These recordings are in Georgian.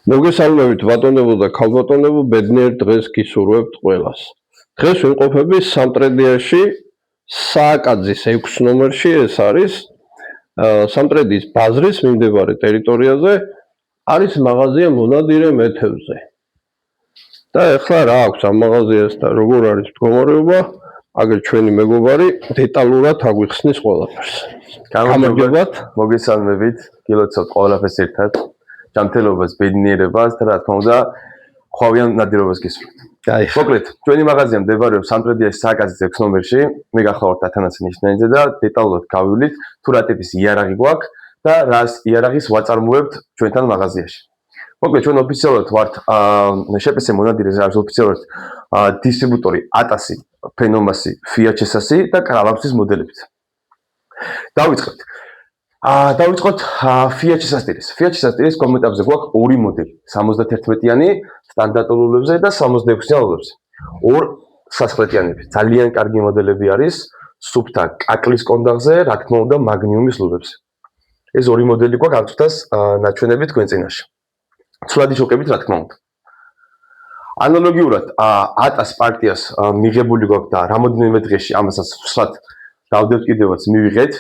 მოგესალმებით ბატონებო და ქალბატონებო, ბედნიერ დღეს გისურვებთ ყველას. დღეს ვიმყოფები სამტრედიაში, სააკაძის 6 ნომერში, ეს არის სამტრედის ბაზრის მიმდებარე ტერიტორიაზე, არის მაღაზია მონადირე მეთევზე. და ეხლა რა აქვს ამ მაღაზიას და როგორ არის მდგომარეობა, აგერ ჩვენი მეგობარი დეტალურად აგვიხსნის ყველაფერს. გამარჯობათ, მოგესალმებით, გილოცავთ ყველაფერს ერთად. ჯანმრთელობას, ბედნიერებას და რა თქმა უნდა, ხვავიან ნადირობას გისურვებთ. მოკლედ, ჩვენი მაღაზია მდებარეობს სამტრედიაში სააკაძის 6 ნომერში. მე გახლავართ ათანასე ნიშნაიძე და დეტალურად გავივლით თუ რა ტიპის იარაღი გვაქვს და რას იარაღის ვაწარმოებთ ჩვენთან მაღაზიაში. მოკლედ, ჩვენ ოფიციალურად ვართ შპს მონადირეს არის ოფიციალურად დისტრიბუტორი ატასი, ფენომასი, ფიაჩესასი და კრავამსის მოდელებით. დავიწყებთ. დავიწყოთ ფიაჩესასტირის. ფიაჩესასტირის კომენტებზე გვაქვს ორი მოდელი, 71-იანი სტანდარტულებზე და 66-იან ლულებზე. ორ სასხლეტიანები. ძალიან კარგი მოდელები არის სუფთა კაკლის კონდაღზე, რა თქმა უნდა, მაგნიუმის ლულებზე. ეს ორი მოდელი გვაქვს ამ წუთას ნაჩვენებით თქვენ წინაშე. ცვლადი შოკებით, რა თქმა უნდა. ანალოგიურად ატას პარტიას მიღებული გვაქვს და რამოდენიმე დღეში ამასაც ვსვათ დავდებთ კიდევაც მივიღეთ.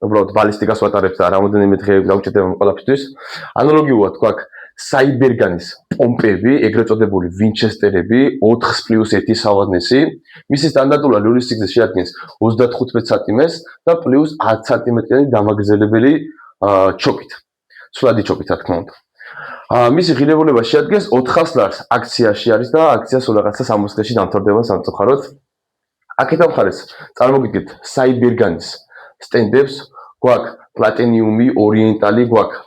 უბრალოდ ბალისტიკას ვატარებთ და რამოდენიმე დღე გავჭირდება ყველაფერთვის. ანალოგიურად გვაქვს საიბერგანის პომპები, ეგრეთ წოდებული ვინჩესტერები, 4+1 სავადნესი. მისი სტანდარტულად ლულის სიგრძე შეადგენს 35 სანტიმეტრს და პლუს 10 სანტიმეტრიანი დამაგრძელებელი ჩოკით. ცვლადი ჩოკით, რა თქმა უნდა. მისი ღირებულება შეადგენს 400 ლარს. აქციაში არის და აქცია სულ რაღაცა 60 დღეში დამთავრდება სამწუხაროდ. აქედან მხარეს წარმოგიდგენთ საიბერგანის სტენდებს, გვაქვს პლატინიუმი, ორიენტალი, გვაქვს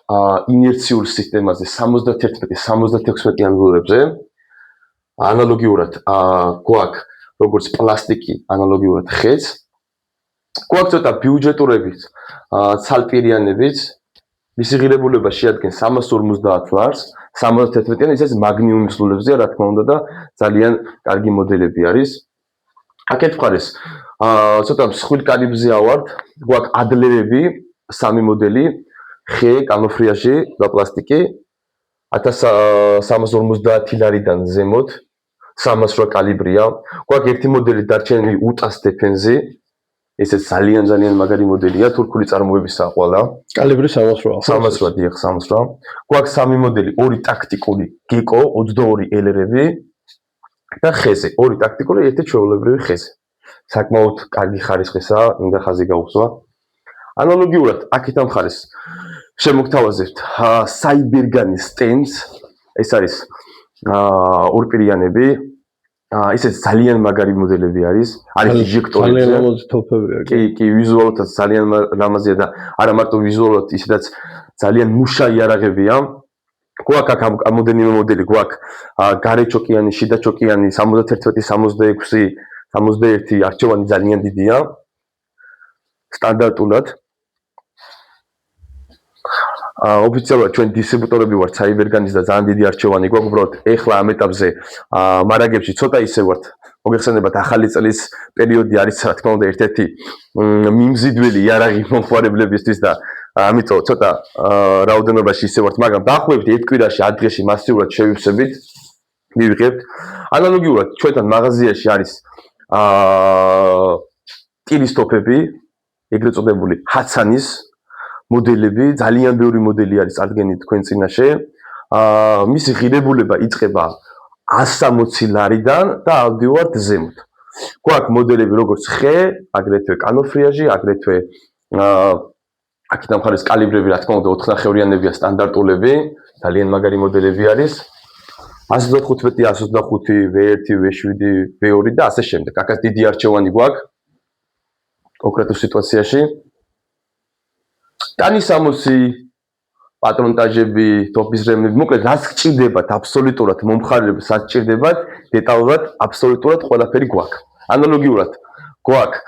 ინერციულ სისტემაზე 71-76-იან ლულებზე. ანალოგიურად გვაქვს როგორც პლასტიკი, ანალოგიურად ხეც. გვაქვს ცოტა ბიუჯეტურებით, ცალპირიანებით. მისი ღირებულება შეადგენს 350 ლარს, 71-იანი, ისიც მაგნიუმის ლულებზე, რა თქმა უნდა და ძალიან კარგი მოდელები არის. აქეთ მხარეს ცოტა მსხვილ კალიბრზე ავართ, გვაქვს ადლერები, 3 მოდელი, ხე, კამოფრიაჟი და პლასტიკი, 1350 ლარიდან ზემოთ, 308 კალიბრია. გვაქვს ერთი მოდელი დარჩენილი უტას დეფენზი, ესეც ძალიან მაგარი მოდელია, თურქული წარმოებისაა ყველა. კალიბრი 308. 308, დიახ, 308. გვაქვს 3 მოდელი, 2 ტაქტიკული გეკო, 22 ელერები და ხეზე, 2 ტაქტიკული, 1 ჩვეულებრივი ხეზე. საკმაოდ კარგი ხარისხისაა, მინდა ხაზი გაუხსვა. ანალოგიურად, აქედან მხარეს შემოგთავაზებთ საიბერგანის სტენდს, ეს არის ორპირიანები, ისეთ ძალიან მაგარი მოდელები არის ინჟექტორები. ძალიან ლამაზი თოფებია. კი, ვიზუალურად ძალიან ლამაზია და არა მარტო ვიზუალურად, ისედაც ძალიან მუშა იარაღებია. გვაქვს აქ ამოდენიმე მოდელი, გვაქვს გარეჩოკიანი, შიდაჩოკიანი, 71, 66, 61 არჩევანი ძალიან დიდია. სტანდარტულად. ოფიციალურად ჩვენ დისტრიბუტორები ვართ საიბერგანის და ძალიან დიდი არჩევანი გვაქვს, უბრალოდ ეხლა ამ ეტაპზე მარაგებში ცოტა ისე ვართ. მოგეხსენებათ, ახალი წლის პერიოდი არის, რა თქმა უნდა, ერთ-ერთი მიმზიდველი იარაღი მომხმარებლებისთვის და ამიტომ ცოტა რაოდენობაში ისე ვართ, მაგრამ დაახლოებით ერთ კვირაში 10 დღეში მასიურად შევივსებით, მივიღებთ. ანალოგიურად ჩვენთან მაღაზიაში არის ტირის თოფები, ეგრეთ წოდებული ჰაცანის მოდელები, ძალიან ბევრი მოდელი არის წარდგენილი თქვენ წინაშე. მისი ღირებულება იწყება 160 ლარიდან და ავდივართ ზემოთ. გვაქვს მოდელები როგორც ხე, აგრეთვე კანოფრიაჟი, აგრეთვე აქედან მხარეს კალიბრები, რა თქმა უნდა, 4-ნახევრიანებია სტანდარტულები, ძალიან მაგარი მოდელები არის. 125, 125, V1, V7, V2 და ასე შემდეგ. აქაც დიდი არჩევანი გვაქვს კონკრეტულ სიტუაციაში. ტანისამოსი, პატრონტაჟები, ტოპის რემები, მოკლედ რაც გჭირდებათ აბსოლუტურად მომხმარებლებს, რაც გჭირდებათ დეტალურად აბსოლუტურად ყველაფერი გვაქვს. ანალოგიურად გვაქვს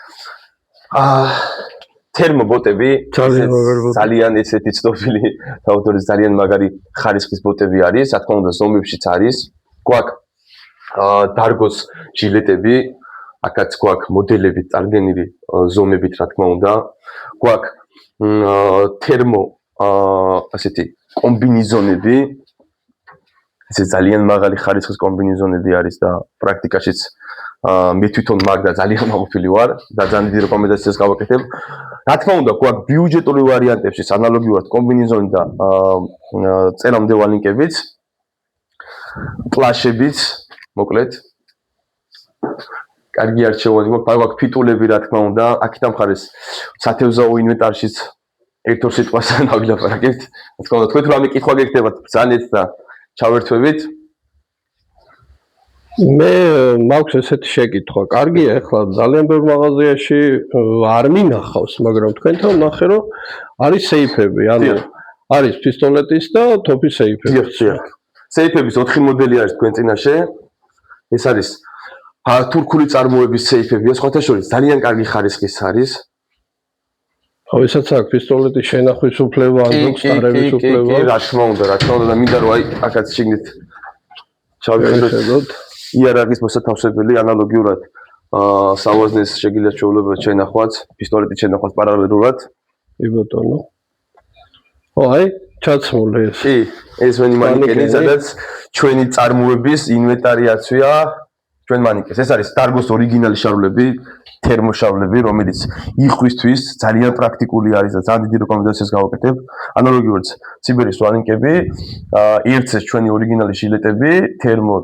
თერმობოტები, ძალიან ესეთი ცნობილი თავდორის ძალიან მაგარი ხარისხის ბოტები არის, რა თქმა უნდა ზომებშიც არის. გვაქვს დარგოს ჟილეტები, აქაც გვაქვს მოდელები წარდგენილი ზომებით, რა თქმა უნდა. გვაქვს თერმო ასეთი კომბინიზონები, ესე ძალიან მაღალი ხარისხის კომბინეზონები არის და პრაქტიკაშიც მე თვითონ მაგ და ძალიან მაყოფილი ვარ და ძალიან დიდი რეკომენდაციას გავაკეთებ. Რა თქმა უნდა, გვაქვს ბიუჯეტური ვარიანტებშიც ანალოგიურად კომბინეზონი და წერამდე ვალინკებიც, პლაშებიც, მოკლედ. კარგი არჩევანი გვაქვს ფიტულები, რა თქმა უნდა, აქედან მხარეს სათევზაო ინვენტარშიც ერთ-ორ სიტყვას ნაგლაპარაკებთ. რა თქმა უნდა, თქვენ თუ რამე კითხვა გექნებათ ბრძანეთ და ჩავერთვებით. მე მაქვს ესეთი შეკითხვა. კარგია, ახლა ძალიან ბევრ მაღაზიაში არ მინახავს, მაგრამ თქვენთან ნახე, რომ არის სეიფები, ანუ არის პისტოლეტის და თოფის სეიფები. სეიფების 4 მოდელი არის თქვენ წინაშე. ეს არის თურქული წარმოების სეიფებია, სხვათა შორის ძალიან კარგი ხარისხის არის. ხო, ესაც აქვს პისტოლეტის შენახვის უფლება, ან სტარების უფლება. რა თქმა უნდა და მინდა რომ აი აქაც შეგნით ჩავიხედოთ იარაღის მოსათავსებელი ანალოგიურად სავაზნეს შეგიძლიათ ჩვეულებრივ შენახვაც, პისტოლეტის შენახვაც პარალელურად. კი ბატონო. ხო, აი, ჩაცმული ეს. კი, ეს ვენი მანიკენი, სადაც ჩვენი წარმოების ინვენტარიაცია ჩვენ მანიკეს. ეს არის Targos ორიგინალი შარვლები, თერმოშავლები, რომელიც იხვისთვის ძალიან პრაქტიკული არის და ძალიან დიდი რეკომენდაციას გავაკეთებ. ანალოგიურად სიბერის ვალინკები, ერთზე ჩვენი ორიგინალი ჟილეტები, თერმო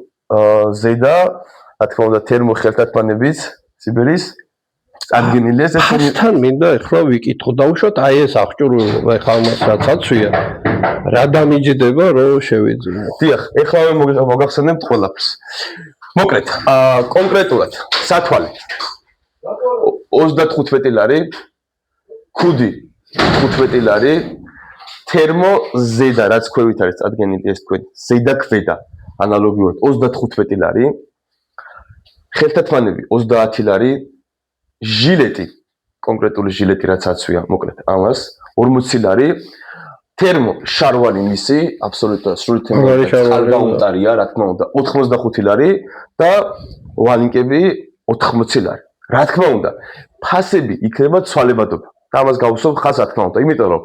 ზედა, რა თქმა უნდა, თერმო ხელთათმანებიც სიბერის წარდგენილი ეს თან მინდა ახლა ვიკითხო დაუშვათ აი ეს აღჭურვილობა ახლა მას რაც აცვია რა დამიჯდება რომ შევიძინო. დიახ, ახლა მოგახსენებთ ყველაფერს. მოკლედ, კონკრეტულად სათვალე 35 ლარი, ქუდი 15 ლარი, თერმო ზედა რაც ქვევით არის წარდგენილი ეს თქვენ ზედა ქვედა ანალოგიურად 35 ლარი, ხელთათმანები 30 ლარი, ჟილეტი, კონკრეტული ჟილეტი რაც აცვია, მოკლედ ამას 40 ლარი, თერმო შარვალი მისი, აბსოლუტურად სრული თერმო ხალგაუნტარია, რა თქმა უნდა, 85 ლარი და ვალინკები 80 ლარი. რა თქმა უნდა, ფასები იქნება ცვალებადობა. და ამას გავუსვამ ხაზს, რა თქმა უნდა, იმიტომ რომ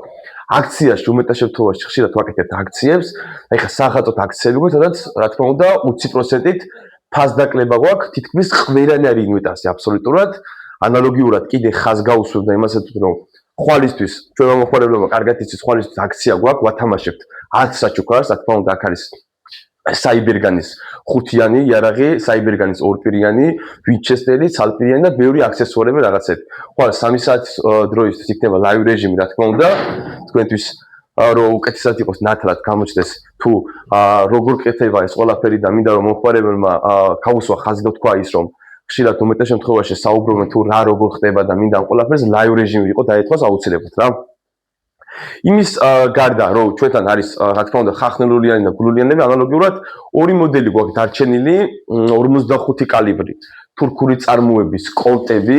აქციაში უმეტეს შემთხვევაში ხშირად ვაკეთებთ აქციებს, ეხლა სახატოთ აქციები გვაქვს, სადაც რა თქმა უნდა 20%-ით ფასდაკლება გვაქვს, თითქმის ყველანაირი ინვენტარზე აბსოლუტურად. ანალოგიურად კიდე ხაზს გავუსვამ და იმასაც რომ ხვალისთვის, ჩვენ მომხმარებლებმა კარგად იცის, ხვალისთვის აქცია გვაქვს, ვათამაშებთ 10 საჩუქარს, რა თქმა უნდა, აქ არის საიბერგანის 5-იანი იარაღი, საიბერგანის 2-პირიანი, ვინჩესტერი, ცალპირიანი და ბევრი აქსესუარები რაღაცები. ხვალ 3 საათის დროისთვის იქნება ლაივ რეჟიმი, რა თქმა უნდა, თქვენთვის რომ უკეთესად იყოს ნათლად გამოჩნდეს თუ როგორ კეთება ეს ყველაფერი და მინდა რომ მომხმარებელმა გაუსვა ხაზი და თქვა ის რომ ხშირად უმეტეს შემთხვევაში საუბრობენ თუ რა როგორ ხდება და მინდა ამ ყველაფერს ლაივ რეჟიმი იყო დაეთქვას აუცილებლად რა. იმის გარდა რომ ჩვენთან არის რა თქმა უნდა ხახნელულიანი და გლულიანები ანალოგიურად ორი მოდელი გვაქვს დარჩენილი 55 კალიბრი თურქული წარმოების კოლტები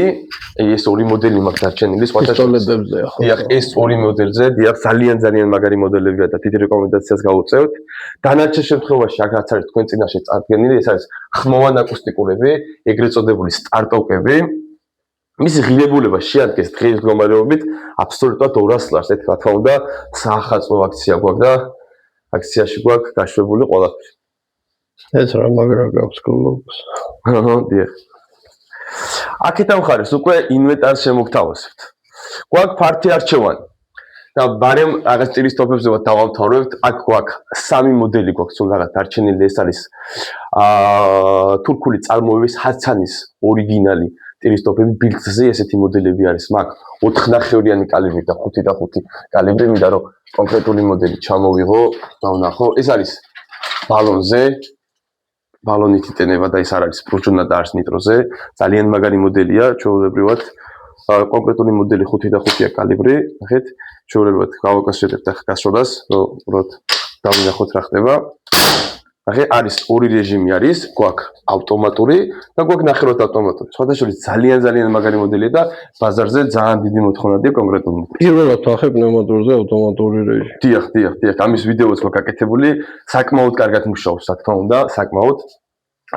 ეს ორი მოდელი მაქვს დარჩენილი პისტოლეტებზე ხო დიახ ეს ორი მოდელზე დიახ ძალიან მაგარი მოდელებია და დიდი რეკომენდაციას გავუწევთ დანარჩენ შემთხვევაში აქაც არის თქვენ წინაშე წარდგენილი ეს არის ხმოვან აკუსტიკურები ეგრეთ წოდებული სტარტოკები მისი ღირებულება შეადგენს დღის მდგომარეობით აბსოლუტურად 200 ლარს ეს რა თქმა უნდა საახალწლო აქცია გვაქვს და აქციაში გვაქვს გაშვებული ყველაფერი ეს რა მაგრა გაქვს გლობს დიახ აქეთან მხარეს უკვე ინვენტარს შემოგთავაზებთ გვაქვს ფართი არჩევანი და ბარემ რაღაც წილის ტოპებზე დავამთავრებთ აქ გვაქვს 3 მოდელი გვაქვს სულ რაღაც დარჩენილი ეს არის თურქული წარმოების ჰაცანის ორიგინალი ტირისტოპები ბილდზე ესეთი მოდელები არის მაგ 4 ნახევრიანი კალიბრი და 5 და 5 კალიბრი მინდა რომ კონკრეტული მოდელი ჩამოვიღო დავნახო ეს არის ბალონზე ბალონით იტენება და ეს არ არის პრუჯუნა და არც ნიტროზე ძალიან მაგარი მოდელია ჩვეულებრივად კონკრეტული მოდელი 5 და 5-ია კალიბრი ნახეთ ჩვეულებრივად გავაკავშირებთ ახლა გასროლას რომ უბრალოდ დავინახოთ რა ხდება ახლა არის ორი რეჟიმი არის გვაქვს ავტომატური და გვაქვს ნახევრად ავტომატური სხვადასხვა ძალიან მაგარი მოდელია და ბაზარზე ძალიან დიდი მოთხოვნადია კონკრეტული პირველად ვახებ პნევმატურზე ავტომატური რეჟიმი დიახ ამის ვიდეოც გვაქვს გაკეთებული საკმაოდ კარგად მუშაობს რა თქმა უნდა საკმაოდ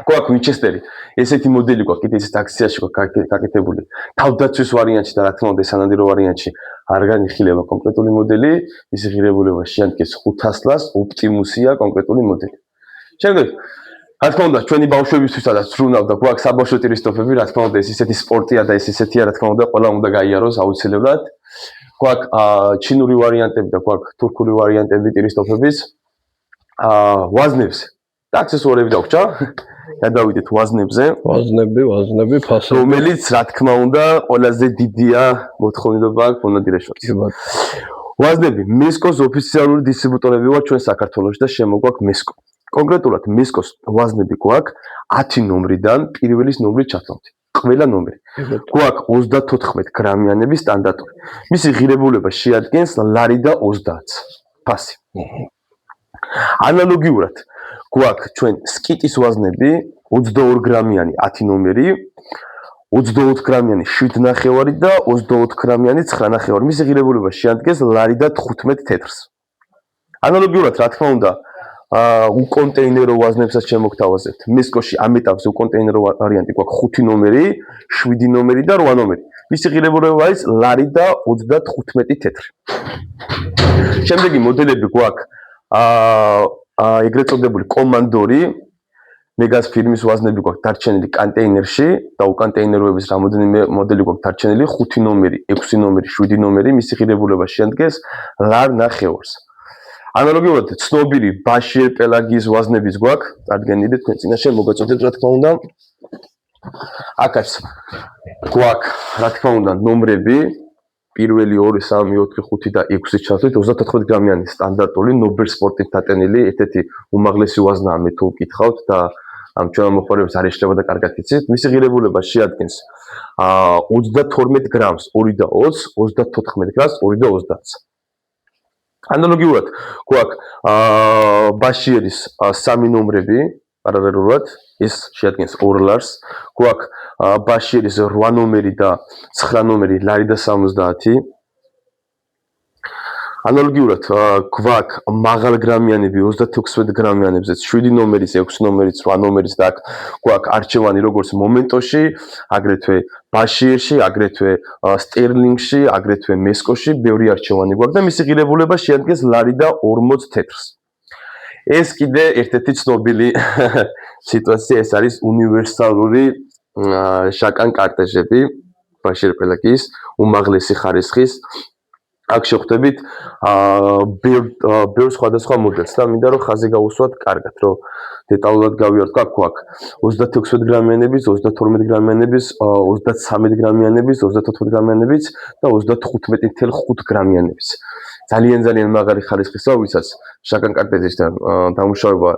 გვაქვს ვინჩესტერი ესეთი მოდელი გვაქვს კიდე ისეთ აქციაში გვაქვს გაკეთებული თავდაცვის ვარიანტში და რა თქმა უნდა სანადირო ვარიანტში არ განიხილება კონკრეტული მოდელი ის ღირებულება შეადგენს 500 ლარს ოპტიმუსია კონკრეტული მოდელი შემდეგ რა თქმა უნდა ჩვენი ბავშვებისთვისაც ზრუნავდა გვაქვს საბავშვო ტურისტოფები, რა თქმა უნდა ეს ისეთი სპორტია და ეს ისეთია, რა თქმა უნდა ყველა უნდა გაიაროს აუცილებლად. გვაქვს ჩინური ვარიანტები და გვაქვს თურქული ვარიანტები ტურისტოფების. ვაზნებს და აქსესუარები დაგვჭა. გადავიდეთ ვაზნებზე. ვაზნები, ფასები. რომელიც რა თქმა უნდა ყველაზე დიდია მოთხოვნილება მონადირეშვილს. ვაზნები მესკოს ოფიციალური დისტრიბუტორები ვარ ჩვენ საქართველოში და შემოგვაქვს მესკო. კონკრეტულად მესკოს ვაზნები გვაქვს 10 ნომრიდან პირველის ნომრით ჩათვლით. ყველა ნომერი. გვაქვს 34 გრამიანების სტანდარტული. მისი ღირებულება შეადგენს ლარი და 30 ფასი. ანალოგიურად გვაქვს ჩვენ სკიტის ვაზნები 22 გრამიანი 10 ნომერი, 24 გრამიანი 7.5 და 24 გრამიანი 9.5. მისი ღირებულება შეადგენს ლარი და 15 თეთრს. ანალოგიურად რა თქმა უნდა უკონტეინერო ვაზნებსაც შემოგთავაზებთ. მესკოში ამ ეტაპზე უკონტეინერო ვარიანტი გვაქვს 5 ნომერი, 7 ნომერი და 8 ნომერი. მისი ღირებულება არის ლარი და 35 თეთრი. შემდეგი მოდელები გვაქვს ეგრეთ წოდებული კომანდორი მეგას ფირმის ვაზნები გვაქვს დარჩენილი კონტეინერში და უკონტეინეროების რამოდენიმე მოდელი გვაქვს დარჩენილი 5 ნომერი, 6 ნომერი, 7 ნომერი, მისი ღირებულება შეადგენს ლარ ნახევარს. ანალოგიურად ცნობილი ბაშიერ პელაგიის ვაზნებიც გვაქვს, წარდგენილი თქვენ წინაშე მოგაწოდეთ რა თქმა უნდა. აქაც გვაქვს რა თქმა უნდა ნომრები პირველი 2, 3, 4, 5 და 6 ჩათვლით 34 გრამიანი სტანდარტული ნობელ სპორტით დატენილი ერთ-ერთი უმაღლესი ვაზნაა მე თუ მკითხავთ და ამ ჩვენ მოხარებს არ ეშლება და კარგად იცით. მისი ღირებულება შეადგენს 32 გრამს 2 და 20, 34 გრამს 2 და 30. ანალოგიურად გვაქვს ბაშიერის 3 ნომრები პარალელურად ეს შეადგენს 2 ლარს. გვაქვს ბაშიერის 8 ნომერი და 9 ნომერი ლარი და 70. ანალოგიურად გვაქვს მაღალ გრამიანები 36 გრამიანებზეც 7 ნომერიც, 6 ნომერიც, 8 ნომერიც და გვაქვს არჩევანი როგორც მომენტოში, აგრეთვე ბაშიერში, აგრეთვე სტერლინგში, აგრეთვე მესკოში ბევრი არჩევანი გვაქვს და მისი ღირებულება შეადგენს ლარი და 40 თეთრს. ეს კიდე ერთ-ერთი ცნობილი სიტუაცია, ეს არის უნივერსალური შაკან კარტეჟები ბაშიერ პელაგიის უმაღლესი ხარისხის. აქ შეხვდებით ბევრ სხვადასხვა მოდელს და მინდა რომ ხაზი გავუსვათ კარგად, რომ დეტალურად გავიაროთ. გვაქვს 36 გრამიანების, 32 გრამიანების, 33 გრამიანების, 34 გრამიანების და 35.5 გრამიანების. ძალიან მაგარი ხარისხისა, ვისაც შაკან კარტეჟისთან დამუშავება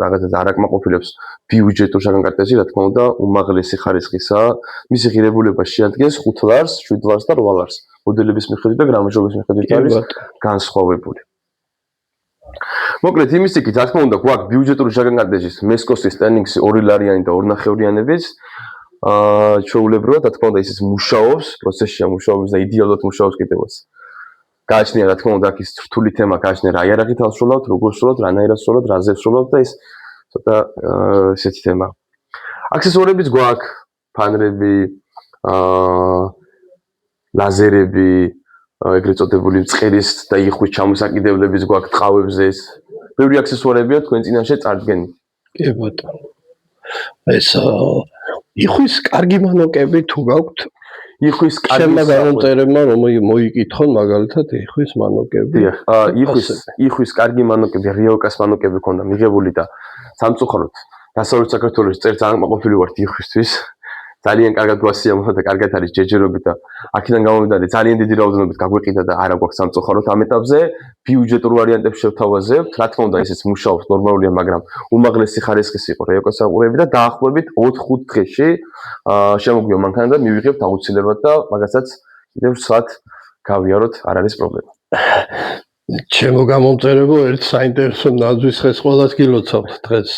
რაღაცას არ აკმაყოფილებს ბიუჯეტურ შაკან კარტეჟი, რა თქმა უნდა, უმაღლესი ხარისხისაა. მისი ღირებულება შეადგენს 5 ლარს, 7 ლარს და 8 ლარს. მოდელების მიხედვით და გრამაჟობის მიხედვით არის განსხვავებული. მოკლედ იმის იქით, რა თქმა უნდა, გვაქვს ბიუჯეტური შაკან კარტეჟის მესკოსის სტენინგსი 2 ლარიანი და 2.5-იანებიც. ჩვეულებრივად, რა თქმა უნდა, ისიც მუშაობს, პროცესშია მუშაობს და იდეალურად მუშაობს კიდევაც. გააჩნია რა თქმა უნდა აქ ის რთული თემა გააჩნია რა იარაღით ავსრულავთ, როგორ სრულავთ, რანაირად სრულავთ, რაზე სრულავთ და ეს ცოტა ესეთი თემა. აქსესუარებიც გვაქვს, ფანრები, ლაზერები, ეგრეთ წოდებული მწყერის და იხვის ჩამოსაკიდებლებიც გვაქვს ტყავებზე. ბევრი აქსესუარებია თქვენ წინაშე წარდგენილი. კი ბატონო. ეს იხვის კარგი მანოკები თუ გაქვთ? იხვის კარგი შემოგამომწერებმა რომ მოიკითხონ მაგალითად იხვის მანოკები. იხვის კარგი მანოკები, რიოკას მანოკები ქონდა მიღებული და სამწუხაროდ დასავლეთ საქართველოს წერს ძალიან მაყოფილი ვართ იხვისთვის. ძალიან კარგად გვასიამოვნა და კარგად არის ჯეჯერობით და აქედან გამომდინარე ძალიან დიდი რაოდენობით გაგვეყიდა და არა გვაქვს სამწუხაროდ ამ ეტაპზე ბიუჯეტურ ვარიანტებს შევთავაზებთ. რა თქმა უნდა ისიც მუშაობს ნორმალურია, მაგრამ უმაღლესი ხარისხის იყო რიოკას საყურები და დაახლოებით 4-5 დღეში შემოგვივა მანქანა და მივიღებთ აუცილებლად და მაგასაც კიდევ სვათ გავიაროთ, არ არის პრობლემა. ჩემო გამომწერებო ერთ საინტერესო ნაძვის ხეს ყველას გილოცავთ დღეს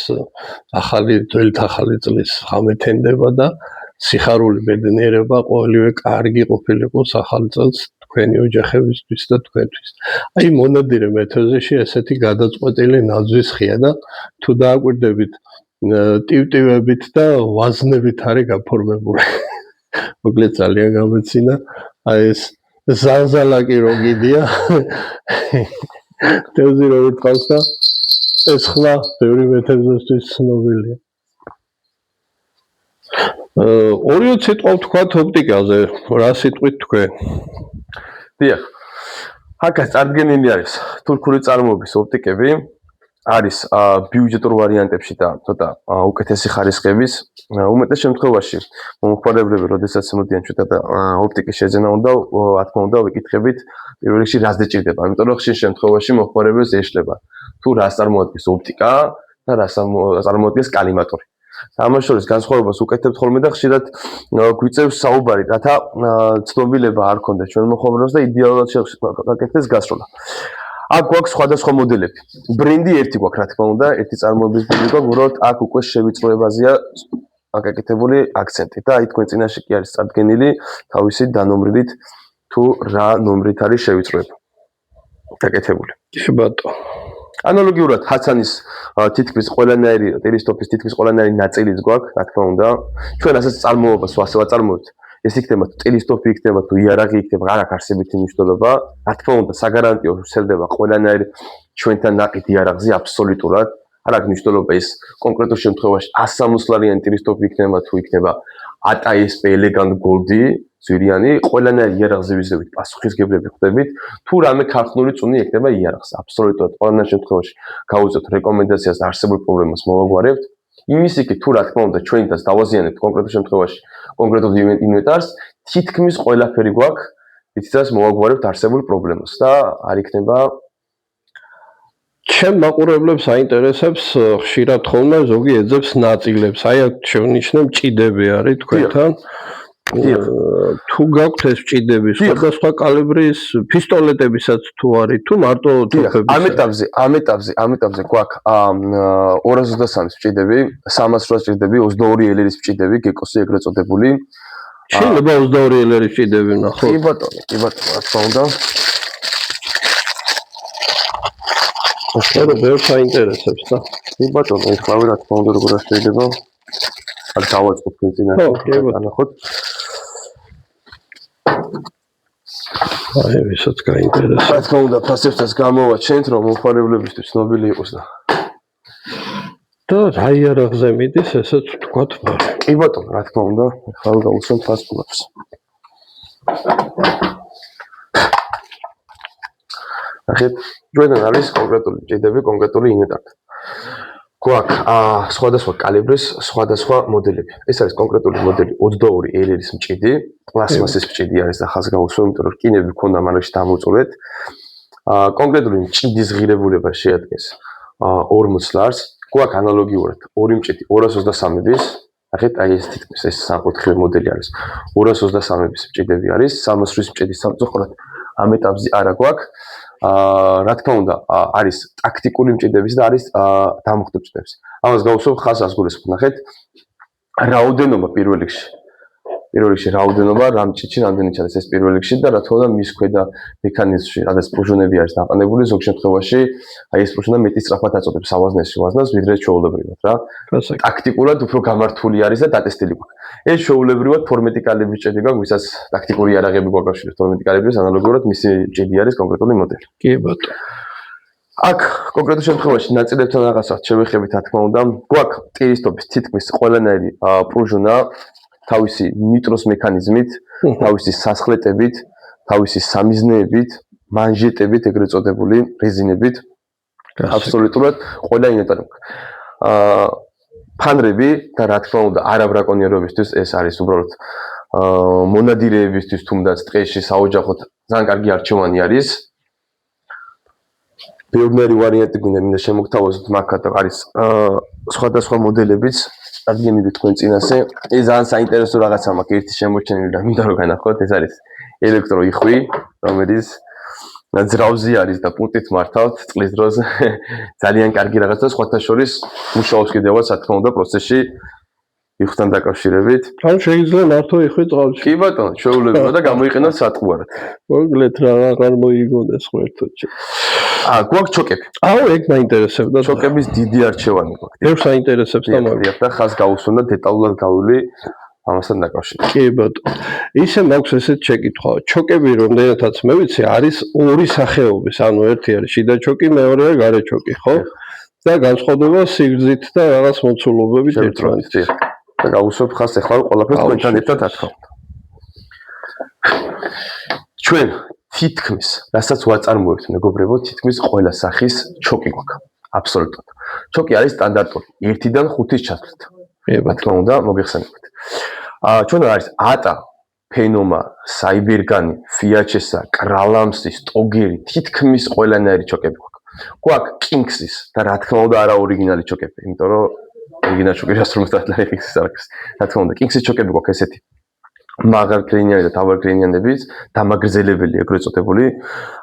ძველი ახალი წლის ღამეთენდება და სიხარული ბედნიერება ყოველივე კარგი ყოფილიყოს ახალ წელს თქვენი ოჯახებისთვის და თქვენთვის. აი მონადირე მეთოდში ესეთი გადაწყვეტილი ნაძვის ხია და თუ დააკვირდებით ტივტივებით და ვაზნებით არის გაფორმებული. მოკლედ ძალიან გამეცინა. აი ეს ზალზალაკი რო გიდია. თევზი რო იტყავს და ეს ხმა ბევრი მეთევზესთვის ცნობილია. ორი სიტყვა ვთქვათ ოპტიკაზე, რა სიტყვით თქვენ? დიახ. აქაც წარდგენილი არის თურქული წარმოების ოპტიკები, არის ბიუჯეტურ ვარიანტებში და ცოტა უკეთესი ხარისხების. უმეტეს შემთხვევაში მომხმარებლები, როდესაც მოდიან ჩვენთან ოპტიკის შეძენა უნდა, რა თქმა უნდა, ვიკითხებით პირველ რიგში რას დაჭირდება. ამიტომ რომ ხშირ შემთხვევაში მომხმარებელს ეშლება თუ რას წარმოადგენს ოპტიკა და რას წარმოადგენს კალიმატორი. ამას შორის განსხვავებას უკეთებთ ხოლმე და ხშირად გვიწევს საუბარი, რათა ცნობილება არ ქონდეს ჩვენ მომხმარებელს და იდეალურად შეგაკეთდეს გასროლა. აქ გვაქვს სხვადასხვა მოდელები. ბრენდი ერთი გვაქვს, რა თქმა უნდა, ერთი წარმოების ბრენდი გვაქვს, უბრალოდ აქ უკვე შევიწროებაზეა გაკეთებული აქცენტი და აი თქვენ წინაშე კი არის წარდგენილი თავისი დანომრილით თუ რა ნომრით არის შევიწროება გაკეთებული. კი ბატონო. ანალოგიურად ჰაცანის თითქმის ყველანაირი ტელესკოპის თითქმის ყველანაირი ნაწილიც გვაქვს, რა თქმა უნდა. ჩვენ ასაც წარმოობას ასე ვაწარმოებთ. ეს იქნება თუ ტელესკოპი იქნება თუ იარაღი იქნება, არ აქვს არსებითი მნიშვნელობა. რა თქმა უნდა, საგარანტიო ვრცელდება ყველანაირი ჩვენთან ნაყიდ იარაღზე აბსოლუტურად. არ აქვს მნიშვნელობა ეს კონკრეტულ შემთხვევაში 160-ლარიანი ტელესკოპი იქნება თუ იქნება ATSP Elegant Gold-ი, ზვირიანი, ყველანაირი იარაღზე ვიზრებით პასუხისგებლები ხდებით, თუ რამე ქართული წუნი იქნება იარაღზე. აბსოლუტურად ყველანაირ შემთხვევაში გავუწევთ რეკომენდაციას არსებულ პრობლემას მოვაგვარებთ. იმის იქით თუ რა თქმა უნდა ჩვენთან დავაზიანებთ კონკრეტულ შემთხვევაში კონკრეტულ ინვენტარს, თითქმის ყველაფერი გვაქვს, იცით მოვაგვარებთ არსებულ პრობლემას და არ იქნება ჩემ მაყურებლებს აინტერესებს ხშირად ხოლმე ზოგი ეძებს ნაწილებს. აი აქ შევნიშნე მჭიდები არის თქვენთან. თუ გაქვთ ეს მჭიდები სხვადასხვა კალიბრის პისტოლეტებისაც თუ არის თუ მარტო თოფების? ამ ეტაპზე გვაქვს 223-ის მჭიდები, 308 მჭიდები, 22 ელერის მჭიდები, გეკოსი ეგრეთ წოდებული. შეიძლება 22 ელერის მჭიდები ნახოთ? კი ბატონო, რა თქმა უნდა. ახლა ბევრს აინტერესებს და კი ბატონო, ეხლა რა თქმა უნდა როგორ შეიძლება აქ დავაწყოთ თქვენ წინაშე განახოთ. აი ვისაც გაინტერესებს. რა თქმა უნდა ფასებსაც გამოვაჩენთ რომ მომხმარებლებისთვის ცნობილი იყოს და რა იარაღზე მიდის ესეც ვთქვათ ბარი. კი ბატონო, რა თქმა უნდა, ახლა გავუსვამთ ფასკულებს. ახეთ ჩვენთან არის კონკრეტული მჭიდები, კონკრეტული ინვენტარი. გვაქვს სხვადასხვა კალიბრის, სხვადასხვა მოდელები. ეს არის კონკრეტული მოდელი 22 ელერის მჭიდი, პლასმასის მჭიდი არის და ხაზ გავუსვა, იმიტომ რომ რკინები ქონდა მანაში დამოწურეთ. კონკრეტული მჭიდის ღირებულება შეადგენს 40 ლარს. გვაქვს ანალოგიურად ორი მჭიდი 223-ის. ახეთ აი ეს თითქმის ეს საკუთრივ მოდელი არის. 223-ის მჭიდები არის, 308-ის მჭიდი სამწუხაროდ ამ ეტაპზე არა გვაქვს. რა თქმა უნდა, არის ტაქტიკური მჭიდების და არის დამუხტი მჭიდების. ამას გავუსვამ ხაზს გულისხმობ, ნახეთ. რაოდენობა პირველ რიგში რაოდენობა რამ მჭიდში რამდენი არის ეს პირველ რიგში და რა თქმა უნდა მის ქვედა მექანიზმში, რადგან პრუჟონები არის დაყენებული, ზოგ შემთხვევაში აი ეს პრუჟონა მეტი სწრაფად აწოდებს ავაზნეს ვაზნას, ვიდრე ჩვეულებრივად რა. ტაქტიკულად უფრო გამართული არის და დატესტილი გვაქვს. ეს ჩვეულებრივად 12 კალიბრის მჭიდი გვაქვს, ვისაც ტაქტიკური იარაღები გვაქვს 12 კალიბრის, ანალოგიურად მისი მჭიდი არის კონკრეტული მოდელი. კი ბატონო. აქ კონკრეტულ შემთხვევაში ნაწილებთან რაღაცას შევეხებით, რა თქმა უნდა, გვაქვს ტელესკოპის თითქმის ყველანაირი პრუჟონა თავისი ნიტროს მექანიზმით, თავისი სასხლეტებით, თავისი სამიზნეებით, მანჟეტებით, ეგრეთ წოდებული რეზინებით. აბსოლუტურად ყველა ინვენტარი გვაქვს. ფანრები და რა თქმა უნდა, არაბრაკონიერობისთვის ეს არის უბრალოდ მონადირეებისთვის, თუნდაც ტყეში საოჯახოდ ძალიან კარგი არჩევანი არის. ბევრი ვარიანტი გვინდა, მინდა შემოგთავაზოთ მაგათ არის სხვადასხვა მოდელებიც წარდგენილი თქვენ წინასე. ეს ძალიან საინტერესო რაღაცა მაქვს ერთი შემოჩენილი და მინდა რომ განახოთ, ეს არის ელექტროიხვი, რომელიც ძრავზე არის და პუნქტით მართავთ წყლის დროს. ძალიან კარგი რაღაცა, სხვათა შორის მუშაობს კიდევაც, რა თქმა უნდა, პროცესში იხვთან დაკავშირებით. ან შეიძლება მართო იხვი წყალში. კი ბატონო, ჩვეულებრივად და გამოიყენოთ სატყუარად. მოგლეთ რა აღარ მოიგონდეს ღერთოჩი. გვაქვს ჩოკები. აუ, ეგ მაინტერესებდა. ჩოკების დიდი არჩევანი გვაქვს. ბევრს აინტერესებს და მაგ. და ხაზ გავუსვამ და დეტალურად გავული ამასთან დაკავშირებით. კი ბატონო. ისე მაქვს ესეთ შეკითხვა. ჩოკები რამდენადაც მე ვიცი, არის ორი სახეობის, ანუ ერთი არის შიდა ჩოკი, მეორე არის გარე ჩოკი, ხო? და განსხვავდება სიგრძით და რაღაც მოცულობებით ერთმანეთს. და გავუსვებ ხას ახლა ყველაფერს თქვენთან ერთად რა თქმა უნდა. ჩვენ თითქმის, რასაც ვაწარმოებთ მეგობრებო, თითქმის ყველა სახის ჩოკი გვაქვს. აბსოლუტურად. ჩოკი არის სტანდარტული 1-დან 5-ის ჩათვლით. რა თქმა უნდა, მოგეხსენებათ. ჩვენ არის ატა, ფენომა, საიბერგანი, ფიაჩესა, კრალამსი, სტოგერი, თითქმის ყველანაირი ჩოკები გვაქვს. გვაქვს კინგსის და რა თქმა უნდა არა ორიგინალი ჩოკები, იმიტომ რომ ორიგინალი ჩოკი 150 ლარი კინგსის არ აქვს. რა თქმა უნდა, კინგსის ჩოკები გვაქვს ესეთი. მაგარგრენიანი და თავარგრენიანების დამაგრძელებელი ეგრეთ წოდებული.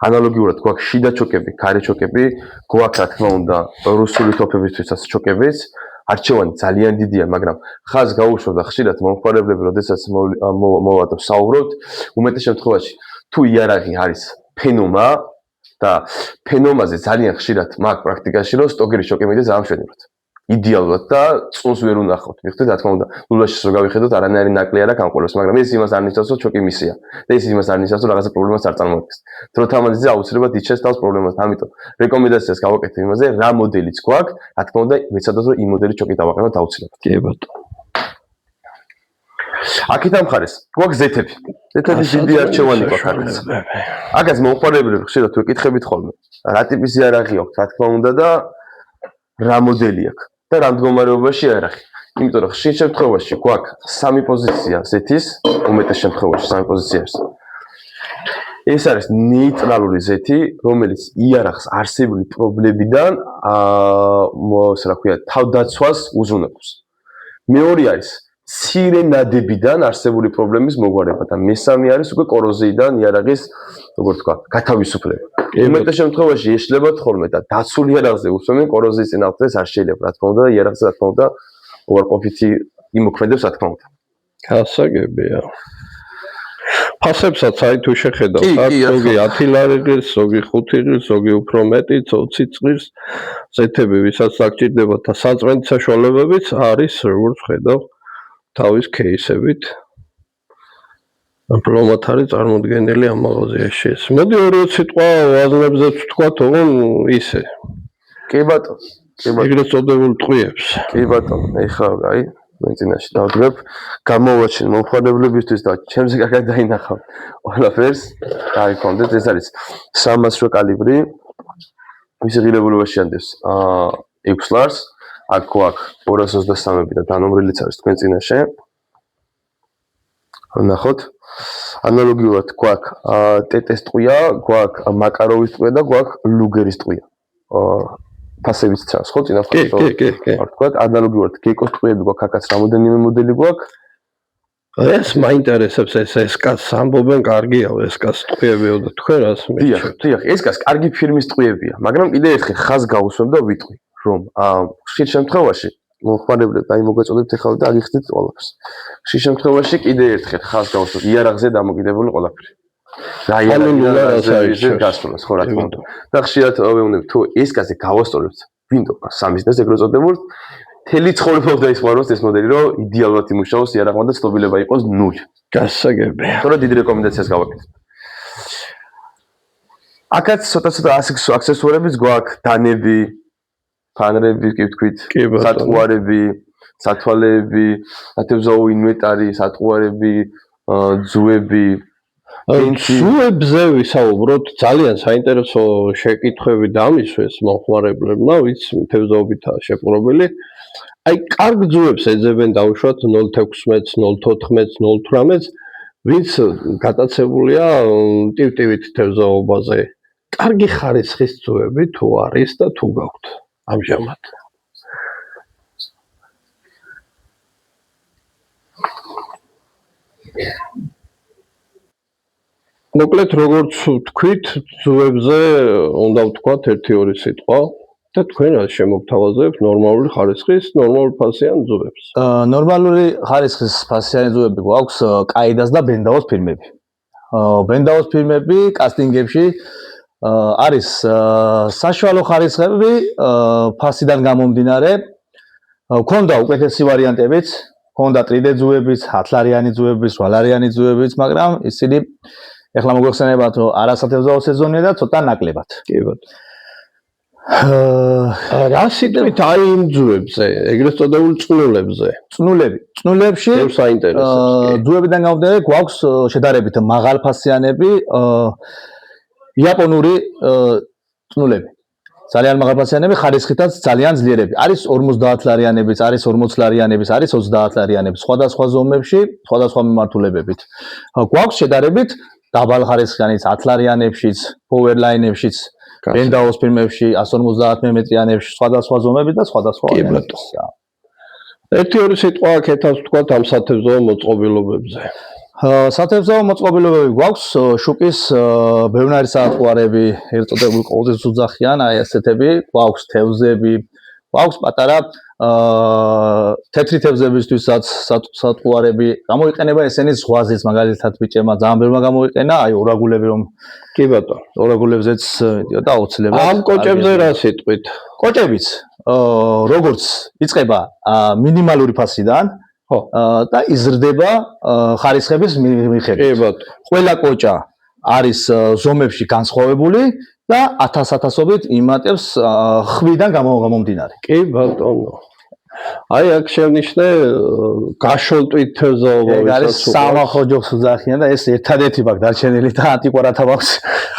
ანალოგიურად გვაქვს შიდა ჩოკები, ქარე ჩოკები, გვაქვს რა თქმა უნდა რუსული თოფებისთვისაც ჩოკებიც. არჩევანი ძალიან დიდია, მაგრამ ხაზს გაუშვებ და ხშირად მომხმარებლები, როდესაც მოვა და ვსაუბრობთ, უმეტეს შემთხვევაში თუ იარაღი არის ფენომა და ფენომაზე ძალიან ხშირად მაგ პრაქტიკაში რომ სტოგერის ჩოკი მიდე ძალიან მშვენივრად. იდეალურად და წუნს ვერ უნახავთ. მიხდეთ, რა თქმა უნდა, ლულაშიც რო გავიხედოთ, არანაირი ნაკლი არა გამყოლებს, მაგრამ ეს იმას არ ნიშნავს, რომ ჩოკი მისია. და ეს იმას არ ნიშნავს, რომ რაღაცა პრობლემას არ წარმოადგენს. დროთამანძილზე აუცილებლად იჩენს თავს პრობლემას. ამიტომ რეკომენდაციას გავაკეთებ იმაზე, რა მოდელიც გვაქვს, რა თქმა უნდა, მეცადოთ, რომ იმ მოდელის ჩოკი დავაყენოთ აუცილებლად. კი ბატონო. აქეთ ამ მხარეს გვაქვს ზეთები. ზეთების დიდი არჩევანი გვაქვს. აქაც მომხმარებლები ხშირად ვეკითხებით ხოლმე, რა ტიპის იარაღი აქვს, რა თქმა უნდა და რა მოდელი აქვს. და რა მდგომარეობაში იარაღი. იმიტომ რომ ხშირ შემთხვევაში გვაქვს 3 პოზიცია ზეთის, უმეტეს შემთხვევაში 3 პოზიცია არის. ეს არის ნეიტრალური ზეთი, რომელიც იარაღს არსებული პრობლემიდან რა ქვია, თავდაცვას უზრუნველყოფს. მეორე არის მცირე ნადებიდან არსებული პრობლემის მოგვარება და მესამე არის უკვე კოროზიიდან იარაღის, როგორ თქვა, გათავისუფლება. უმეტეს შემთხვევაში ეშლებათ ხოლმე და დაცულ იარაღზე უსვამენ კოროზიის წინააღმდეგ არ შეიძლება, რა თქმა უნდა, იარაღზე რა თქმა უნდა უარყოფითი იმოქმედებს, რა თქმა უნდა. გასაგებია. ფასებსაც აი თუ შეხედავთ, ზოგი 10 ლარი ღირს, ზოგი 5 ღირს, ზოგი უფრო მეტი, 20 წლის ზეთები, ვისაც დაგჭირდება და საწმენდ საშუალებებიც არის, როგორც ხედავ, თავის кейსებით. პრომოთ არის წარმოდგენილი ამ მაღაზიაში ეს. მოდი ორი სიტყვა ვაზნებზე ვთქვათ, ოღონ ისე. კი ბატონო, კი ბატონო. ეგრეთ წოდებულ ტყვიებს. კი ბატონო, ეხლა აი მეწინაში დავდგებ, გამოვაჩენ მომხმარებლებისთვის და ჩემზე კარგად დაინახავ ყველაფერს. დაიქონდეთ, ეს არის 300 კალიბრი. მისი ღირებულებაში ანდევს 6 ლარს. აქ გვაქვს 223-ები და დანომრილიც არის თქვენ წინაშე. ნახოთ. ანალოგიურად გვაქვს ტეტეს ტყვია, გვაქვს მაკაროვის ტყვია და გვაქვს ლუგერის ტყვია. ფასებიც ჩანს ხო წინა ფასი? კი. ვთქვათ, ანალოგიურად გეკოს ტყვიები გვაქვს, აქაც რამოდენიმე მოდელი გვაქვს. ეს მაინტერესებს ეს SK-ს ამბობენ კარგია SK-ს ტყვიებიო და თქვენ რას მეჩვენებთ? დიახ, SK-ს კარგი ფირმის ტყვიებია, მაგრამ კიდე ერთხელ ხაზს გავუსვებ და ვიტყვი, რომ ხშირ შემთხვევაში მომხმარებლები აი მოგეწოდებთ ახლა და აგიხსნით ყველაფერს. ხშირ შემთხვევაში კიდე ერთხელ ხაზს გავუსვებ იარაღზე დამოკიდებული ყველაფერი. და იარაღზე გასვლას ხო რა თქმა უნდა. და ხშირად ვეუბნები თუ SK-ზე გავასწორებთ Windows 3-ის და ეგრეთ წოდებულ მთელი ცხოვრება უნდა ისმაროს ეს მოდელი, რომ იდეალურად იმუშაოს იარაღმა და ცნობილება იყოს 0. გასაგებია. თორე დიდი რეკომენდაციას გავაკეთებ. აქაც ცოტა აქსესუარებიც გვაქვს, დანები, ფანრები, კი ვთქვით, სატყუარები, სათვალეები, ათევზაო ინვენტარი, სატყუარები, ძუები. ძუებზე ვისაუბროთ, ძალიან საინტერესო შეკითხვები დამისვეს მომხმარებლებმა, ვიც თევზაობითაა შეპყრობილი. აი, კარგ ძუებს ეძებენ დაუშვათ 0.16-ს, 0.14-ს, 0.18-ს, ვინც გატაცებულია ტივტივით თევზაობაზე. კარგი ხარისხის ძუები თუ არის და თუ გაქვთ ამჟამად. მოკლედ როგორც თქვით, ძუებზე უნდა ვთქვათ 1-2 სიტყვა და თქვენ რა შემოგთავაზებთ ნორმალური ხარისხის, ნორმალურ ფასიან ძუებს? ნორმალური ხარისხის ფასიანი ძუები გვაქვს კაიდას და ბენდაოს ფირმები. ბენდაოს ფირმები კასტინგებში არის საშუალო ხარისხები ფასიდან გამომდინარე. გვქონდა უკეთესი ვარიანტებიც, გვქონდა 3D ძუებიც, 10 ლარიანი ძუებიც, 8 ლარიანი ძუებიც, მაგრამ ისინი ეხლა მოგეხსენებათ, რომ არასათევზაო სეზონია და ცოტა ნაკლებად. კი ბატონო. რა სიტყვით აი იმ ძუებზე, ეგრეთ წოდებულ წნულებზე. წნულებში საინტერესოა. ძუებიდან გამომდინარე გვაქვს შედარებით მაღალფასიანები იაპონური წნულები. ძალიან მაღალფასიანები, ხარისხითაც ძალიან ძლიერები. არის 50 ლარიანებიც, არის 40 ლარიანებიც, არის 30 ლარიანებიც, სხვადასხვა ზომებში, სხვადასხვა მიმართულებებით. გვაქვს შედარებით დაბალხარისხიანიც 10 ლარიანებშიც, powerline-ებშიც, ბენდაოს ფირმებში 150 მეტრიანებში, სხვადასხვა ზომები და სხვადასხვა ვარიანტები. ერთი-ორი სიტყვა აქეთას ვთქვათ ამ სათევზაო მოწყობილობებზე. სათევზაო მოწყობილობები გვაქვს შუკის ბევრი საათყვარები, ერთ წოდებულ ყორძის უძახიან, აი ასეთები, გვაქვს თევზები, გვაქვს პატარა თეთრი თევზებისთვისაც საათყვარები, გამოიყენება ესენი ზღვაზეც, მაგალითად ბიჭებმა ძალიან ბევრმა გამოიყენა, აი ორაგულები რომ კი ბატონო, ორაგულებზეც და აუცილებლად ამ კოჭებზე რა სიტყვით? კოჭებიც როგორც იწყება მინიმალური ფასიდან და იზრდება ხარისხების მიხედვით. კი ბატონო. ყველა კოჭა არის ზომებში განსხვავებული და 1000-ობით იმატებს ხვიდან გამომდინარე. კი ბატონო. აი აქ შევნიშნე გაშოლტვით თევზაობა, ეს არის სამახოჯოხს უძახიან და ეს ერთადერთი მაგ დარჩენილი და ანტიკვარათა მაქვს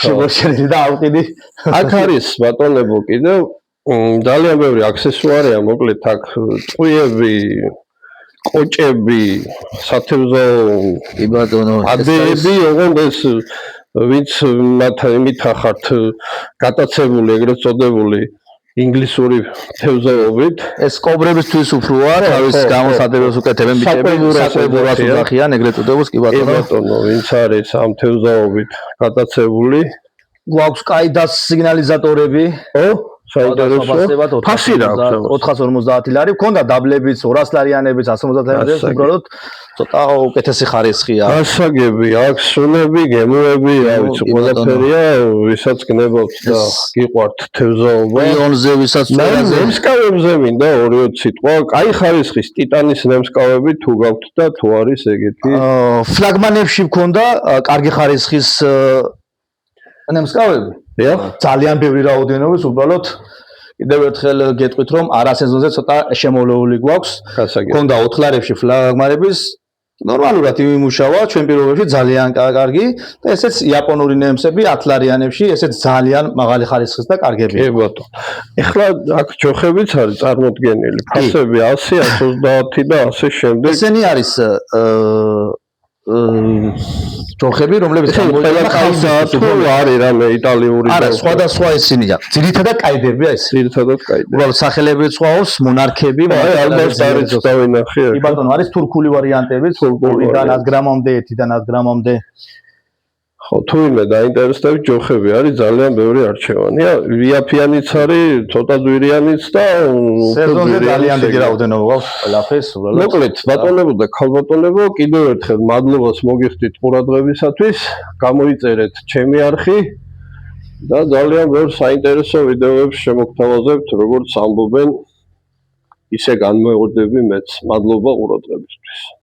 შემორჩენილი და ალყიდი. აქ არის ბატონებო კიდევ ძალიან ბევრი აქსესუარია, მოკლედ აქ წვიები, კოჭები, სათევზაო კი ბატონო, ადეები, ოღონდ ეს ვინც იმით ახართ გატაცებული, ეგრეთ წოდებული ინგლისური თევზაობით, ეს კობრებისთვის უფრო არ არის გამოსადებელს უკეთებენ ბიჭები, საკვებურას უძახიან, ეგრეთ წოდებულს კი ბატონო. კი ბატონო, ვინც არის ამ თევზაობით გატაცებული, გვაქვს კაიდას სიგნალიზატორები, საინტერესო ფასი რა აქვს? 450 ლარი, ქონდა დაბლებიც, 200 ლარიანებიც, 150 ლარიანებიც, უბრალოდ ცოტა უკეთესი ხარისხია. გასაგები, აქვს სუნები, გემოები, რა ვიცი, ყველაფერია, ვისაც გნებავთ და გიყვართ თევზაობა. იონზე ვისაც წვერაზე. ნემსკავებზე მინდა ორი სიტყვა, კაი ხარისხის ტიტანის ნემსკავები თუ გაქვთ და თუ არის ეგეთი. ფლაგმანებში მქონდა კარგი ხარისხის ნემსკავები. ძალიან ბევრი რაოდენობის, უბრალოდ კიდევ ერთხელ გეტყვით, რომ არა სეზონზე ცოტა შემოვლეული გვაქვს. მქონდა 4 ლარებში ფლაგმანების ნორმალურად იმუშავა, ჩვენ პირობებში ძალიან კარგი და ესეც იაპონური ნემსები 10 ლარიანებში, ესეც ძალიან მაღალი ხარისხის და კარგებია. კი ბატონო. ეხლა აქ ჯოხებიც არის წარმოდგენილი, ფასები 100, 120 და ასე შემდეგ. ესენი არის ჯოხები, რომლებიც გამოიყენება ხალხსა არის რამე იტალიური არა, სხვადასხვა ისინია. ძირითადად კაიდებია ეს. ძირითადად კაიდები. უბრალოდ სახელები სხვაობს, მონარქები, აი ალბათ არის დავინახე. კი ბატონო, არის თურქული ვარიანტები, თურქულიდან 100 გრამამდე, 1-დან 100 გრამამდე. ხო, თუ იმე დაინტერესდებით, ჯოხები არის ძალიან ბევრი არჩევანია. ვიაფიანიც არის, ცოტა ძვირიანიც და სეზონზე ძალიან დიდი რაოდენობა გვაქვს ყველაფერს, უბრალოდ. მოკლედ, ბატონებო და ქალბატონებო, კიდევ ერთხელ მადლობას მოგიხდით ყურადღებისათვის. გამოიწერეთ ჩემი არხი და ძალიან ბევრ საინტერესო ვიდეოებს შემოგთავაზებთ, როგორც ამბობენ, ისე განმეორდები მეც. მადლობა ყურადღებისთვის.